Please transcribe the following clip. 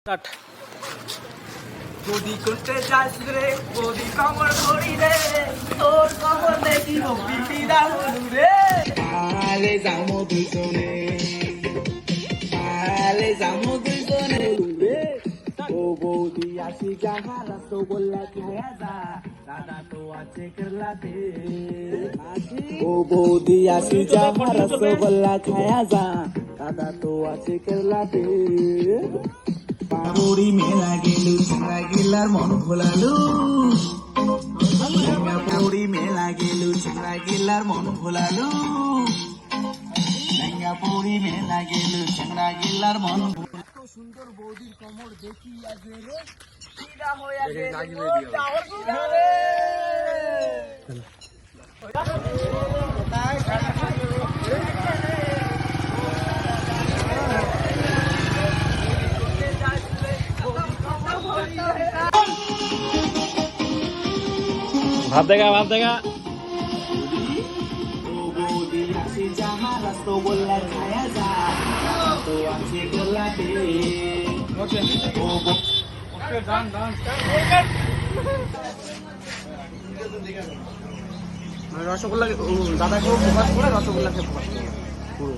Start. যদি করতে যাস রে বদি কমর ধরি রে তোর কমর দেখি পিটি দাহুলু রে আলে যামো দুজনে রে ও বৌদি আসি যাহা রসগোল্লা খায়া যা দাদা তো আছে কেরলাতে ও বৌদি আসি যাহা রসগোল্লা খায়া যা দাদা তো আছে কেরলাতে পাউড়ি মেলা গেলু ছিংড়া গেলার মন ভোলালু পাউড়ি মেলা গেলু ছিংড়া গেলার মন ভোলালু পৌড়ি মেলা গেলু ছিংড়া গেলার মন এত সুন্দর বৌদির কমর দেখি আজ রে কিরা হইয়া গেল চাওয়ার কিরা রে ভাব দেখা ভাব দেখা। রসগোল্লা খায়া যা তো আছে গোল্লাতে রসগোল্লা দাদাকেও ফোকাস করে রসগোল্লাকে ফোকাস করে পুরো।